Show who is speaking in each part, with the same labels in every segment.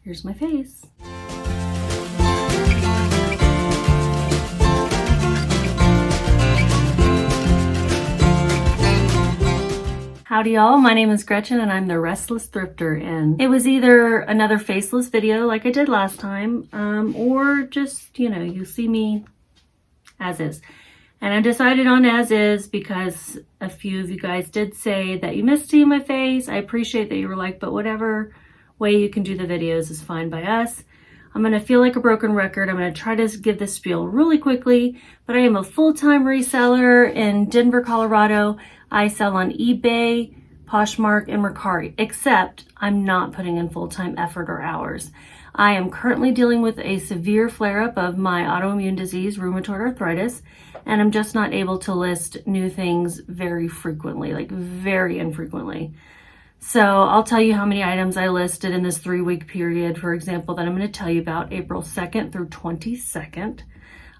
Speaker 1: Here's my face. Howdy y'all, my name is Gretchen and I'm the Restless Thrifter, and it was either another faceless video like I did last time, or just, you see me as is. And I decided on as is because a few of you guys did say that you missed seeing my face. I appreciate that you were like, but whatever way you can do the videos is fine by us. I'm going to feel like a broken record. I'm going to try to give this spiel really quickly, but I am a full-time reseller in Denver, Colorado. I sell on eBay, Poshmark, and Mercari, except I'm not putting in full-time effort or hours. I am currently dealing with a severe flare-up of my autoimmune disease, rheumatoid arthritis, and I'm just not able to list new things very frequently, like very infrequently. So I'll tell you how many items I listed in this 3-week period, for example, that I'm going to tell you about April 2nd through 22nd.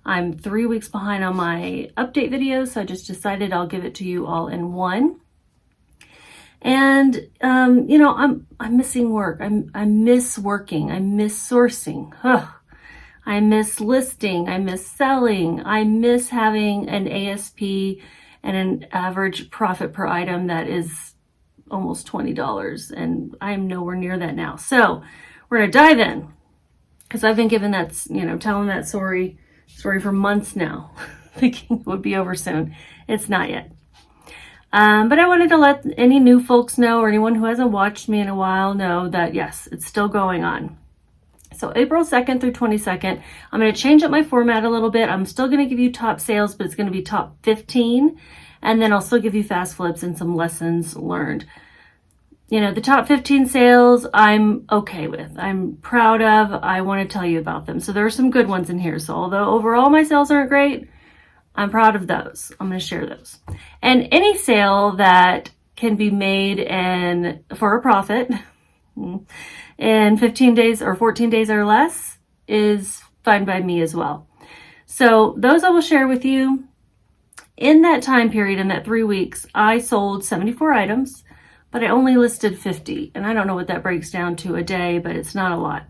Speaker 1: I'm 3 weeks behind on my update videos, so I just decided I'll give it to you all in one. And, I'm missing work. I miss working. I miss sourcing. Ugh. I miss listing. I miss selling. I miss having an ASP and an average profit per item that is almost $20, and I'm nowhere near that now. So we're going to dive in because I've been giving that, telling that story for months now, thinking it would be over soon. It's not yet. But I wanted to let any new folks know, or anyone who hasn't watched me in a while, know that yes, it's still going on. So April 2nd through 22nd, I'm going to change up my format a little bit. I'm still going to give you top sales, but it's going to be top 15. And then I'll still give you fast flips and some lessons learned. The top 15 sales I'm okay with. I'm proud of. I want to tell you about them. So there are some good ones in here. So although overall my sales aren't great, I'm proud of those. I'm going to share those. And any sale that can be made for a profit in 15 days or 14 days or less is fine by me as well. So those I will share with you. In that time period, in that 3 weeks, I sold 74 items, but I only listed 50. And I don't know what that breaks down to a day, but it's not a lot.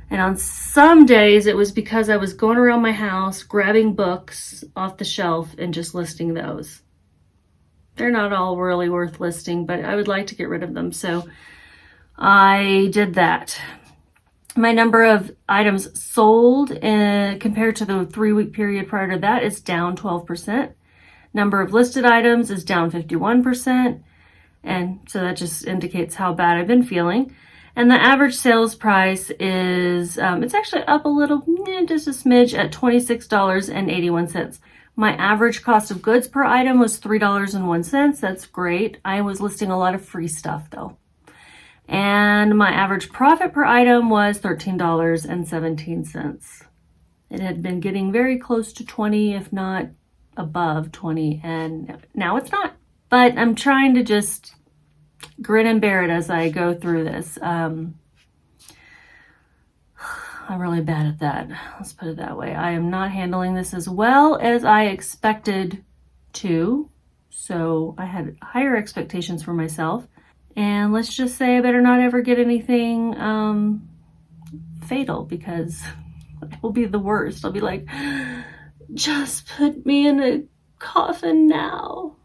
Speaker 1: And on some days, it was because I was going around my house, grabbing books off the shelf and just listing those. They're not all really worth listing, but I would like to get rid of them. So I did that. My number of items sold compared to the 3-week period prior to that is down 12%. Number of listed items is down 51%. And so that just indicates how bad I've been feeling. And the average sales price is, it's actually up a little, just a smidge at $26.81. My average cost of goods per item was $3.01. That's great. I was listing a lot of free stuff though. And my average profit per item was $13.17. It had been getting very close to 20, if not above 20, and now it's not. But I'm trying to just grin and bear it as I go through this. I'm really bad at that. Let's put it that way. I am not handling this as well as I expected to. So I had higher expectations for myself. And let's just say I better not ever get anything fatal, because it will be the worst. I'll be like, just put me in a coffin now,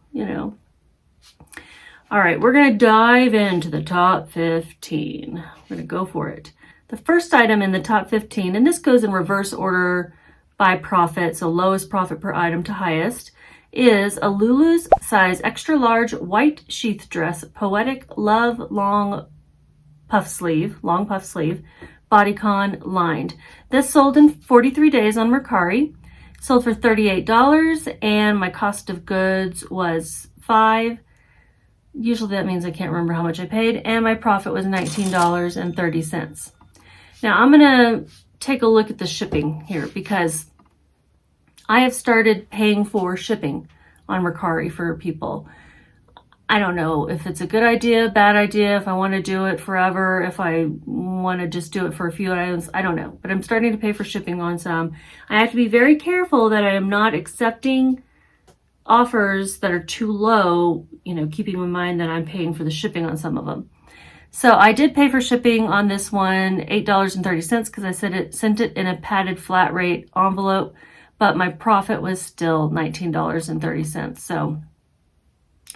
Speaker 1: All right, we're going to dive into the top 15. We're going to go for it. The first item in the top 15, and this goes in reverse order by profit, so lowest profit per item to highest, is a Lulu's size extra large white sheath dress, Poetic Love long puff sleeve, bodycon lined. This sold in 43 days on Mercari. Sold for $38, and my cost of goods was $5. Usually that means I can't remember how much I paid, and my profit was $19.30. Now I'm gonna take a look at the shipping here, because I have started paying for shipping on Mercari for people. I don't know if it's a good idea, bad idea, if I want to do it forever, if I want to just do it for a few items, I don't know. But I'm starting to pay for shipping on some. I have to be very careful that I am not accepting offers that are too low, keeping in mind that I'm paying for the shipping on some of them. So I did pay for shipping on this one, $8.30, because I sent it in a padded flat rate envelope, but my profit was still $19.30. So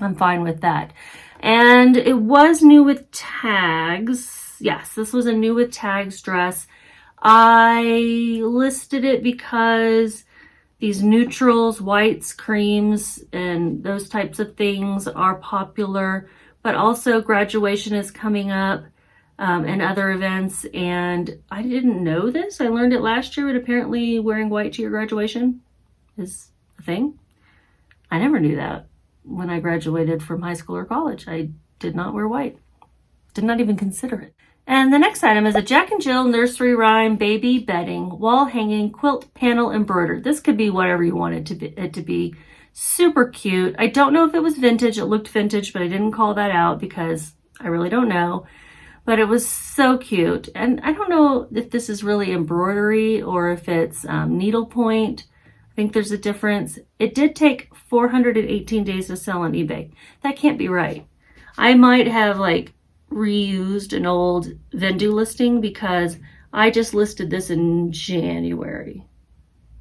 Speaker 1: I'm fine with that. And it was new with tags. Yes, this was a new with tags dress. I listed it because these neutrals, whites, creams, and those types of things are popular, but also graduation is coming up, and other events. And I didn't know this. I learned it last year, but apparently wearing white to your graduation is a thing. I never knew that when I graduated from high school or college. I did not wear white. Did not even consider it. And the next item is a Jack and Jill nursery rhyme baby bedding wall hanging quilt panel embroidered. This could be whatever you want it to be. Super cute. I don't know if it was vintage. It looked vintage, but I didn't call that out because I really don't know. But it was so cute. And I don't know if this is really embroidery or if it's needlepoint. I think there's a difference. It did take 418 days to sell on eBay. That can't be right. I might have reused an old Vendoo listing because I just listed this in January.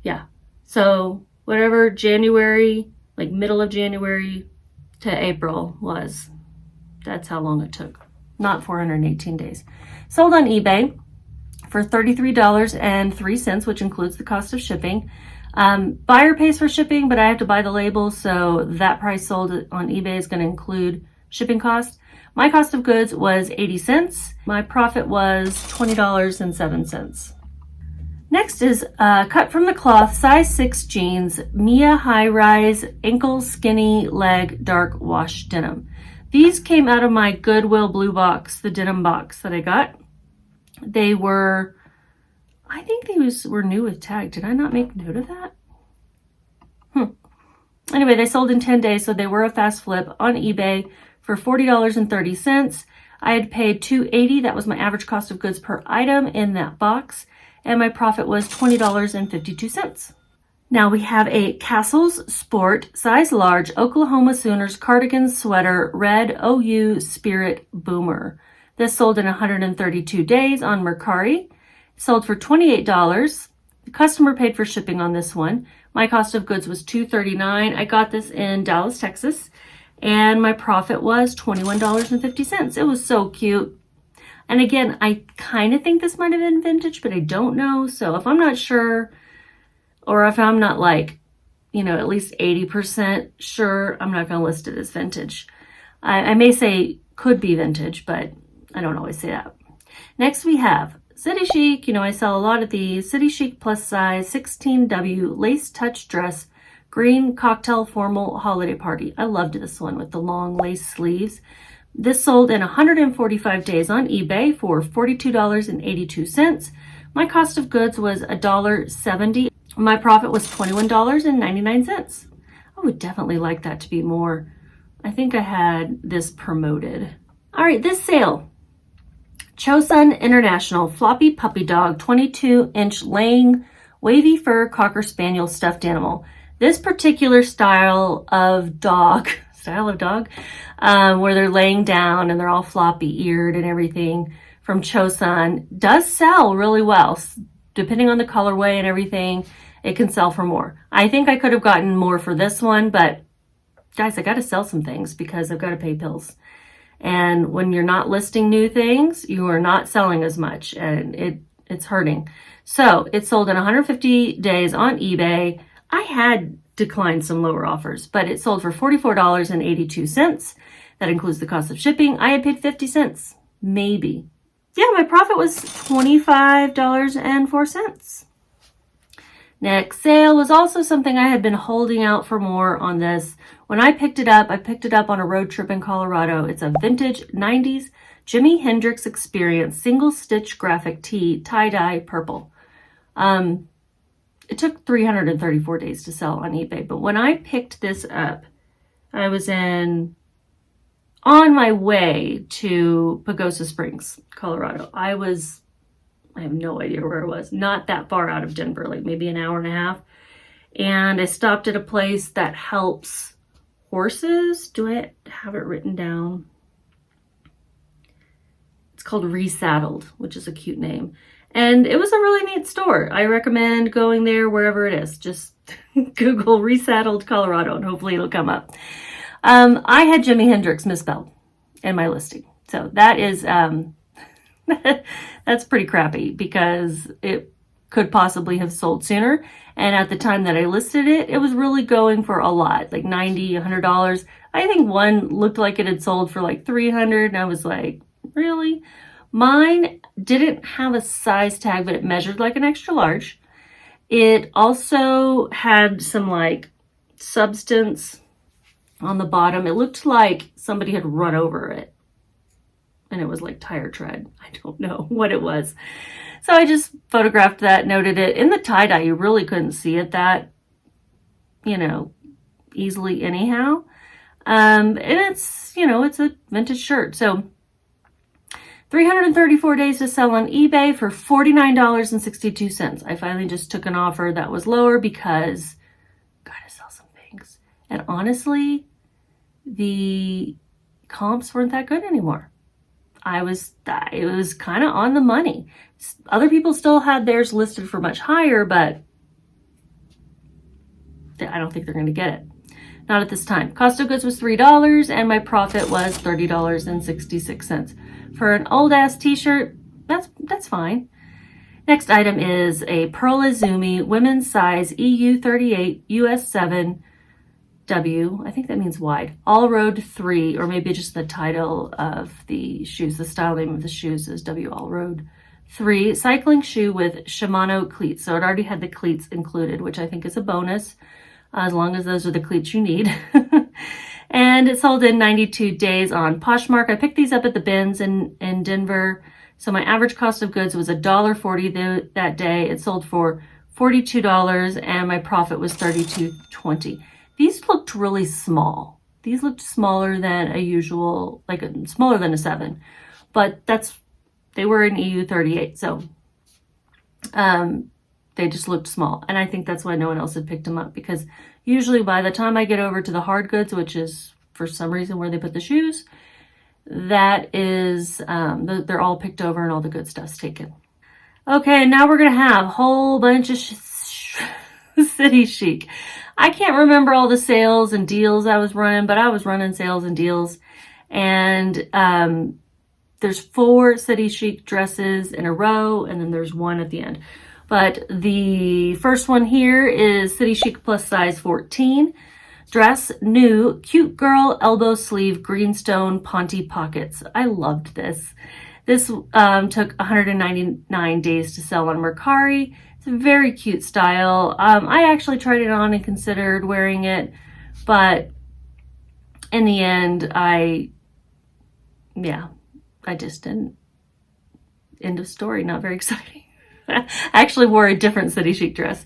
Speaker 1: Yeah. So whatever January, middle of January to April was, that's how long it took. Not 418 days. Sold on eBay for $33.03, which includes the cost of shipping. Buyer pays for shipping, but I have to buy the label, so that price sold on eBay is going to include shipping costs. My cost of goods was 80 cents. My profit was $20.07. Next is cut from the cloth, size 6 jeans, Mia high rise, ankle skinny leg, dark wash denim. These came out of my Goodwill blue box, the denim box that I got. They were, I think these were new with tag. Did I not make note of that? Anyway, they sold in 10 days, so they were a fast flip on eBay for $40.30. I had paid $2.80. That was my average cost of goods per item in that box, and my profit was $20.52. Now we have a Castles Sport size large Oklahoma Sooners cardigan sweater, red OU Spirit Boomer. This sold in 132 days on Mercari. Sold for $28. The customer paid for shipping on this one. My cost of goods was $2.39. I got this in Dallas, Texas, and my profit was $21.50. It was so cute. And again, I kind of think this might have been vintage, but I don't know. So if I'm not sure, or if I'm not at least 80% sure, I'm not going to list it as vintage. I may say could be vintage, but I don't always say that. Next we have City Chic. I sell a lot of these. City Chic plus size 16W lace touch dress, green cocktail formal holiday party. I loved this one with the long lace sleeves. This sold in 145 days on eBay for $42.82. My cost of goods was $1.70. My profit was $21.99. I would definitely like that to be more. I think I had this promoted. All right, this sale. Chosun International Floppy Puppy Dog 22-inch laying wavy fur Cocker Spaniel stuffed animal. This particular style of dog, where they're laying down and they're all floppy-eared and everything from Chosun, does sell really well. Depending on the colorway and everything, it can sell for more. I think I could have gotten more for this one, but guys, I got to sell some things because I've got to pay bills. And when you're not listing new things, you are not selling as much, and it's hurting. So it sold in 150 days on eBay. I had declined some lower offers, but it sold for $44.82. That includes the cost of shipping. I had paid 50 cents, maybe. Yeah, my profit was $25.04. Next sale was also something I had been holding out for more on this. When I picked it up on a road trip in Colorado. It's a vintage 90s Jimi Hendrix Experience single stitch graphic tee, tie-dye purple. It took 334 days to sell on eBay, but when I picked this up, I was on my way to Pagosa Springs, Colorado. I have no idea where it was. Not that far out of Denver, maybe an hour and a half. And I stopped at a place that helps horses. Do I have it written down? called Resaddled, which is a cute name. And it was a really neat store. I recommend going there wherever it is. Just Google Resaddled Colorado and hopefully it'll come up. I had Jimi Hendrix misspelled in my listing. So that is, that's pretty crappy because it could possibly have sold sooner. And at the time that I listed it, it was really going for a lot, like $90, $100. I think one looked like it had sold for like $300, and I was like, really? Mine didn't have a size tag, but it measured like an extra large. It also had some like substance on the bottom. It looked like somebody had run over it, and it was like tire tread. I don't know what it was. So I just photographed that, noted it. In the tie-dye, you really couldn't see it that, easily anyhow. And it's, it's a vintage shirt. So 334 days to sell on eBay for $49.62. I finally just took an offer that was lower because gotta sell some things. And honestly, the comps weren't that good anymore. It was kind of on the money. Other people still had theirs listed for much higher, but I don't think they're going to get it. Not at this time. Cost of goods was $3 and my profit was $30.66. For an old ass t-shirt, that's fine. Next item is a Pearl Izumi women's size EU 38 US 7 W, I think that means wide, all road 3, or maybe just the title of the shoes, the style name of the shoes is W all road 3, cycling shoe with Shimano cleats. So it already had the cleats included, which I think is a bonus, as long as those are the cleats you need. And it sold in 92 days on Poshmark. I picked these up at the bins in Denver. So my average cost of goods was $1.40 that day. It sold for $42 and my profit was $32.20. These looked really small. These looked smaller than a usual, smaller than a 7, but they were in EU 38. So, they just looked small. And I think that's why no one else had picked them up, because usually by the time I get over to the hard goods, which is for some reason where they put the shoes, that is, they're all picked over and all the good stuff's taken. Okay. Now we're going to have a whole bunch of City Chic. I can't remember all the sales and deals I was running, but I was running sales and deals. And there's 4 City Chic dresses in a row, and then there's one at the end. But the first one here is City Chic plus size 14. Dress, new, cute girl, elbow sleeve, greenstone, Ponte pockets. I loved this. This took 199 days to sell on Mercari. It's a very cute style. I actually tried it on and considered wearing it, but in the end, I just didn't. End of story. Not very exciting. I actually wore a different City Chic dress.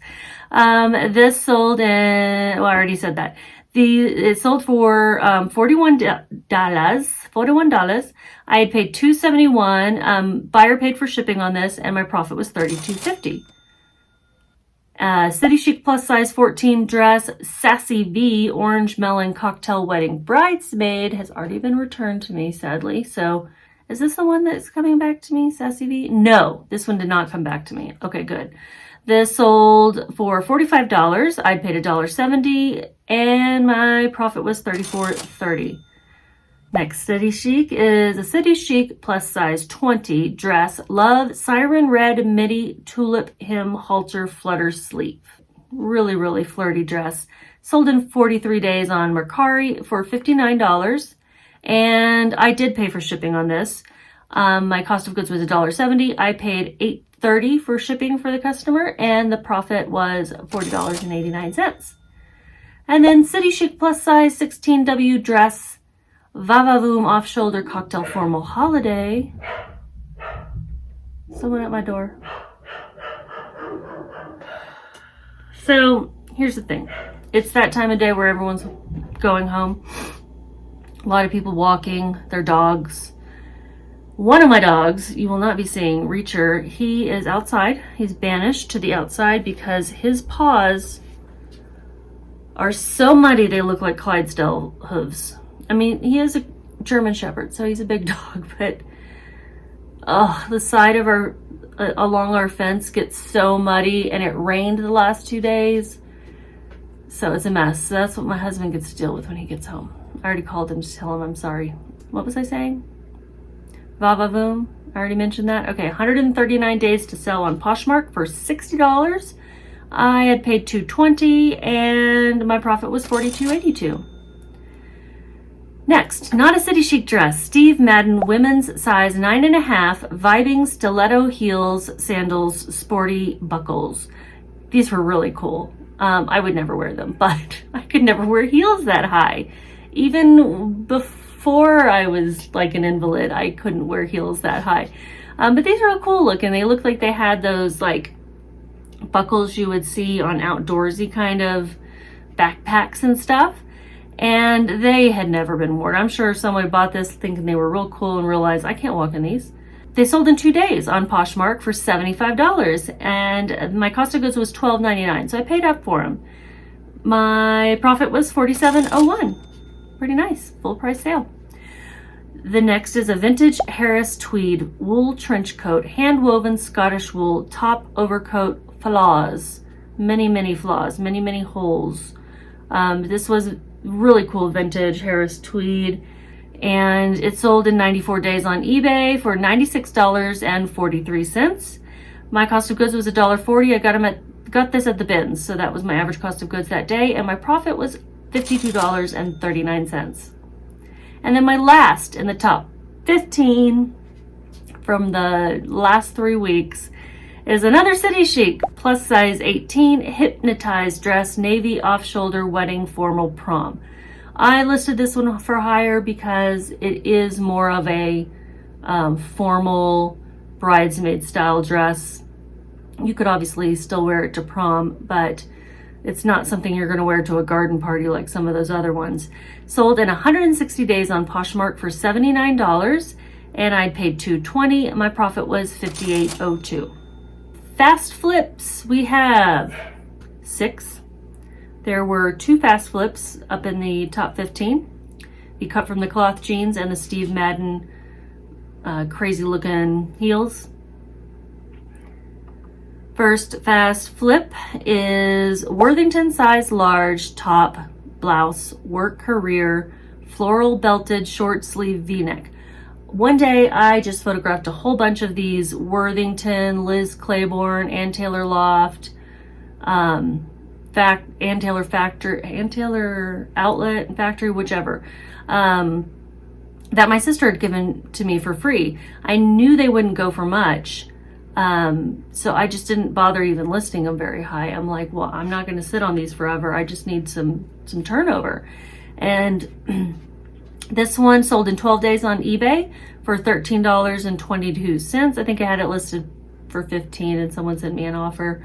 Speaker 1: This sold in, well, I already said that. It sold for $41. $41. I had paid $271. Buyer paid for shipping on this, and my profit was $32.50. City Chic plus size 14 dress, Sassy V, orange melon cocktail wedding bridesmaid, has already been returned to me, sadly. So is this the one that's coming back to me, Sassy V? No, this one did not come back to me. Okay, good. This sold for $45. I paid $1.70 and my profit was $34.30. Next City Chic is a City Chic plus size 20 dress, love, siren red midi tulip hem halter flutter sleeve. Really, really flirty dress. Sold in 43 days on Mercari for $59. And I did pay for shipping on this. My cost of goods was $1.70. I paid $8.30 for shipping for the customer, and the profit was $40.89. And then City Chic plus size 16W dress, Vavavoom off-shoulder cocktail formal holiday. Someone at my door. So here's the thing. It's that time of day where everyone's going home. A lot of people walking their dogs. One of my dogs, you will not be seeing, Reacher, he is outside. He's banished to the outside because his paws are so muddy they look like Clydesdale hooves. I mean, he is a German Shepherd, so he's a big dog, but Oh, the side of our, along our fence gets so muddy, and it rained the last 2 days. So it's a mess. So that's what my husband gets to deal with when he gets home. I already called him to tell him I'm sorry. What was I saying? Vavavoom. I already mentioned that. Okay, 139 days to sell on Poshmark for $60. I had paid $220 and my profit was $42.82. Next, not a city chic dress. Steve Madden women's size 9.5 vibing stiletto heels, sandals, sporty buckles. These were really cool. I would never wear them, but I could never wear heels that high. Even before I was like an invalid, I couldn't wear heels that high. But these are cool looking. They look like they had those like buckles you would see on outdoorsy kind of backpacks and stuff. And they had never been worn. I'm sure someone bought this thinking they were real cool and realized I can't walk in these. They sold in 2 days on Poshmark for $75, and my cost of goods was $12.99, so I paid up for them. My profit was $47.01. Pretty nice, full price sale. The next is a vintage Harris tweed wool trench coat, hand woven Scottish wool, top overcoat, flaws, many flaws, many holes. This was really cool vintage Harris tweed, and it sold in 94 days on eBay for $96.43. My cost of goods was $1.40. I got this at the bins, so that was my average cost of goods that day, and my profit was $52.39. And then my last in the top 15 from the last 3 weeks is another city chic plus size 18 hypnotized dress, navy off-shoulder wedding formal prom. I listed this one for hire because it is more of a formal bridesmaid style dress. You could obviously still wear it to prom, but it's not something you're going to wear to a garden party like some of those other ones. Sold in 160 days on Poshmark for $79, and I paid $220. My profit was $58.02. Fast flips, we have 6. There were 2 fast flips up in the top 15. The cut from the cloth jeans and the Steve Madden crazy looking heels. First fast flip is Worthington size large top blouse, work career, floral belted short sleeve v-neck. One day I just photographed a whole bunch of these Worthington, Liz Claiborne, Ann Taylor Loft, Ann Taylor Outlet Factory, whichever, that my sister had given to me for free. I knew they wouldn't go for much, so I just didn't bother even listing them very high. I'm like, well, I'm not going to sit on these forever. I just need some turnover. And this one sold in 12 days on eBay for $13.22. I think I had it listed for $15 and someone sent me an offer.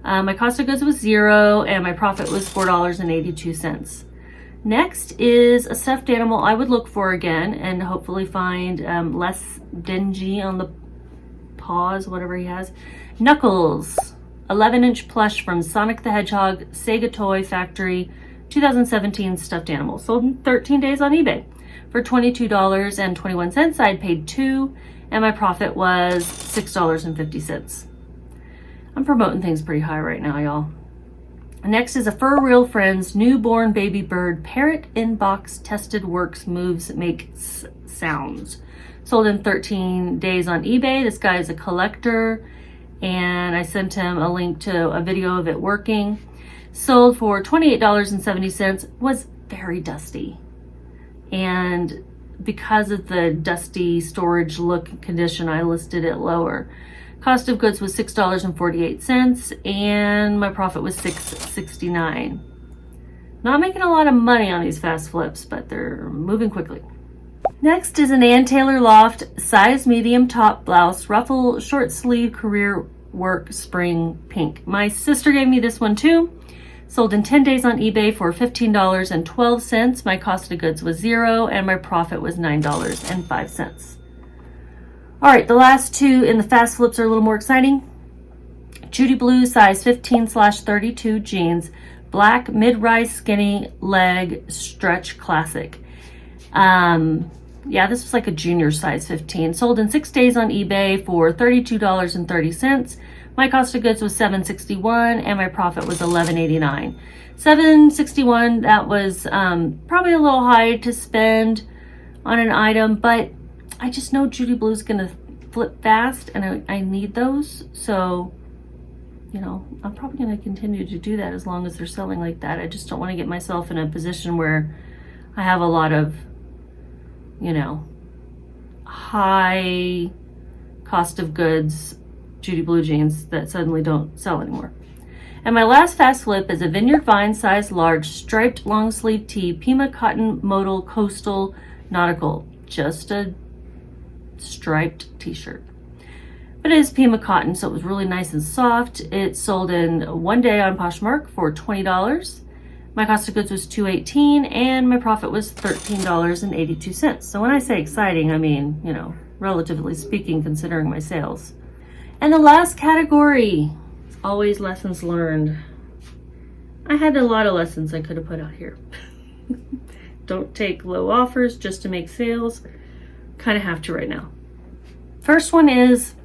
Speaker 1: My cost of goods was $0 and my profit was $4.82. Next is a stuffed animal I would look for again and hopefully find less dingy on the paws, whatever he has. Knuckles, 11-inch plush from Sonic the Hedgehog, Sega Toy Factory, 2017 stuffed animal. Sold in 13 days on eBay for $22.21. I'd paid $2 and my profit was $6.50. I'm promoting things pretty high right now, y'all. Next is a Fur Real Friends newborn baby bird parrot in box tested works moves makes sounds. Sold in 13 days on eBay. This guy is a collector and I sent him a link to a video of it working. Sold for $28.70. Was very dusty, and because of the dusty storage look condition, I listed it lower. Cost of goods was $6.48 and my profit was $6.69. Not making a lot of money on these fast flips, but they're moving quickly. Next is an Ann Taylor Loft size medium top blouse, ruffle short sleeve career work spring pink. My sister gave me this one too. Sold in 10 days on eBay for $15.12. My cost of goods was $0 and my profit was $9.05. All right, the last 2 in the fast flips are a little more exciting. Judy Blue size 15/32 jeans, black mid-rise skinny leg stretch classic. Yeah, this was like a junior size 15. Sold in 6 days on eBay for $32.30. My cost of goods was $7.61 and my profit was $11.89. $7.61, that was probably a little high to spend on an item, but I just know Judy Blue's gonna flip fast and I need those. So, you know, I'm probably gonna continue to do that as long as they're selling like that. I just don't want to get myself in a position where I have a lot of, you know, high cost of goods Judy Blue jeans that suddenly don't sell anymore. And my last fast flip is a Vineyard Vine size large striped long sleeve tee, Pima cotton modal coastal nautical, just a striped t-shirt. But it is Pima cotton, so it was really nice and soft. It sold in 1 day on Poshmark for $20. My cost of goods was $2.18 and my profit was $13.82. So when I say exciting, I mean, you know, relatively speaking, considering my sales. And the last category, always lessons learned. I had a lot of lessons I could have put out here. Don't take low offers just to make sales. Kind of have to right now. First one is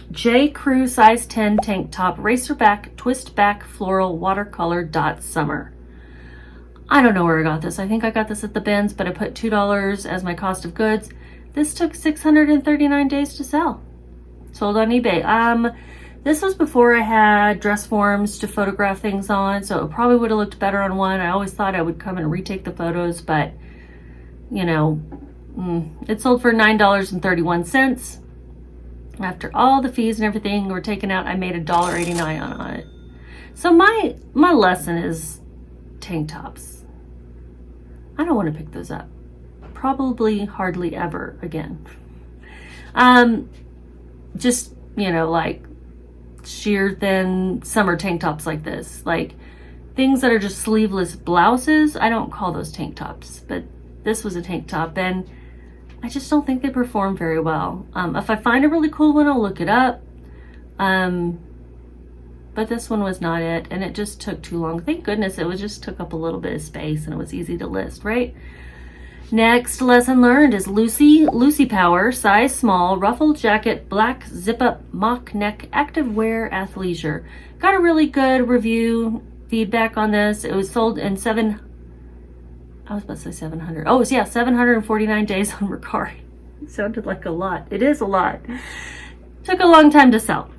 Speaker 1: J. Crew size 10 tank top, racerback, twist back, floral, watercolor, dot summer. I don't know where I got this. I think I got this at the bins, but I put $2 as my cost of goods. This took 639 days to sell. Sold on eBay. This was before I had dress forms to photograph things on, so it probably would have looked better on one. I always thought I would come and retake the photos, but, you know, it sold for $9.31. After all the fees and everything were taken out, I made $1.89 on it. So my lesson is tank tops. I don't want to pick those up. Probably hardly ever again. Just, you know, like sheer thin summer tank tops like this. Like things that are just sleeveless blouses, I don't call those tank tops. But this was a tank top and I just don't think they perform very well. If I find a really cool one, I'll look it up. But this one was not it, and it just took too long. Thank goodness it just took up a little bit of space and it was easy to list, right? Next lesson learned is Lucy Power, size small, ruffled jacket, black zip-up, mock neck, active wear, athleisure. Got a really good review feedback on this. It was sold in 700. Oh, yeah, 749 days on Mercari. It sounded like a lot. It is a lot. Took a long time to sell.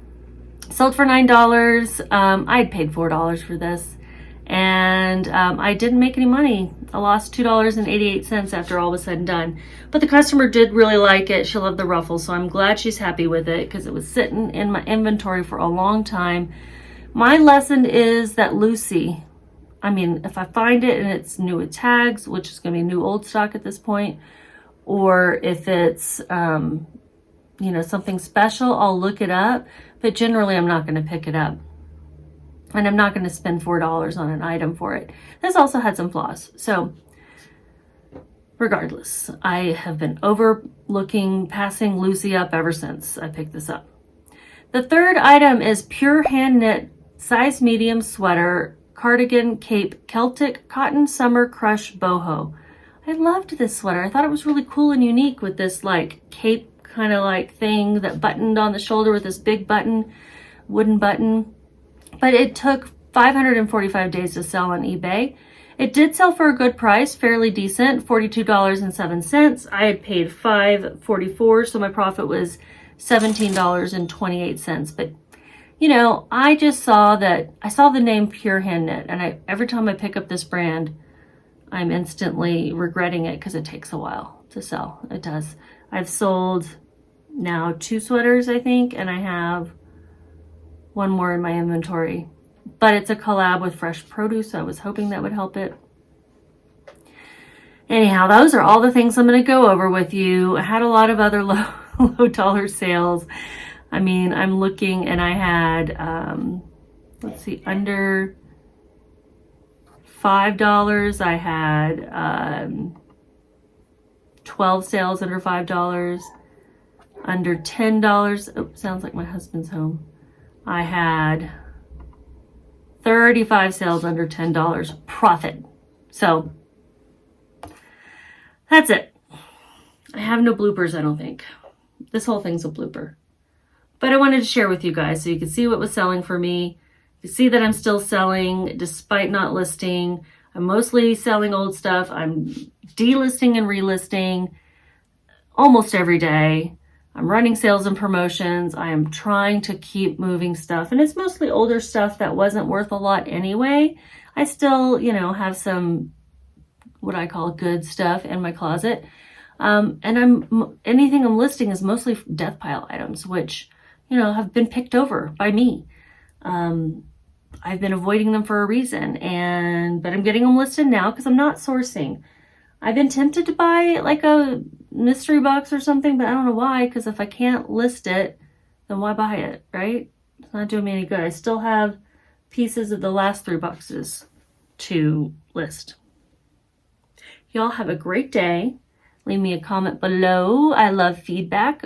Speaker 1: Sold for $9. I had paid $4 for this. And I didn't make any money. I lost $2.88 after all was said and done. But the customer did really like it. She loved the ruffles, so I'm glad she's happy with it because it was sitting in my inventory for a long time. My lesson is that Lucy, I mean, if I find it and it's new with tags, which is going to be new old stock at this point, or if it's, you know, something special, I'll look it up. But generally, I'm not going to pick it up. And I'm not going to spend $4 on an item for it. This also had some flaws. So regardless, I have been overlooking, passing Lucy up ever since I picked this up. The third item is pure hand knit, size medium sweater, cardigan, cape, Celtic cotton summer crush boho. I loved this sweater. I thought it was really cool and unique with this like cape kind of like thing that buttoned on the shoulder with this big button, wooden button. But it took 545 days to sell on eBay. It did sell for a good price, fairly decent, $42.07. I had paid $5.44, so my profit was $17.28. But, you know, I just saw that, I saw the name Pure Hand Knit, and every time I pick up this brand, I'm instantly regretting it because it takes a while to sell. It does. I've sold now 2 sweaters, I think, and I have one more in my inventory, but it's a collab with fresh produce, so I was hoping that would help it. Anyhow, those are all the things I'm going to go over with you. I had a lot of other low dollar sales. I mean, I'm looking and I had, let's see, under $5. I had 12 sales under $5, under $10. Oh, sounds like my husband's home. I had 35 sales under $10 profit. So that's it. I have no bloopers, I don't think. This whole thing's a blooper. But I wanted to share with you guys so you could see what was selling for me. You see that I'm still selling despite not listing. I'm mostly selling old stuff. I'm delisting and relisting almost every day. I'm running sales and promotions. I am trying to keep moving stuff. And it's mostly older stuff that wasn't worth a lot anyway. I still, you know, have some what I call good stuff in my closet. And anything I'm listing is mostly death pile items, which, you know, have been picked over by me. I've been avoiding them for a reason, but I'm getting them listed now because I'm not sourcing. I've been tempted to buy like a mystery box or something, but I don't know why, because if I can't list it, then why buy it, right? It's not doing me any good. I still have pieces of the last 3 boxes to list. Y'all have a great day. Leave me a comment below. I love feedback.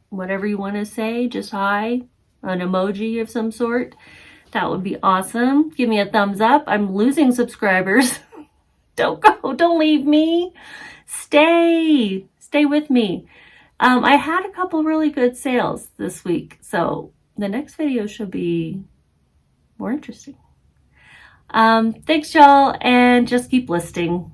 Speaker 1: Whatever you want to say, just hi, an emoji of some sort. That would be awesome. Give me a thumbs up. I'm losing subscribers. Don't go. Don't leave me. Stay with me. I had a couple really good sales this week, so the next video should be more interesting. Thanks, y'all, and just keep listing.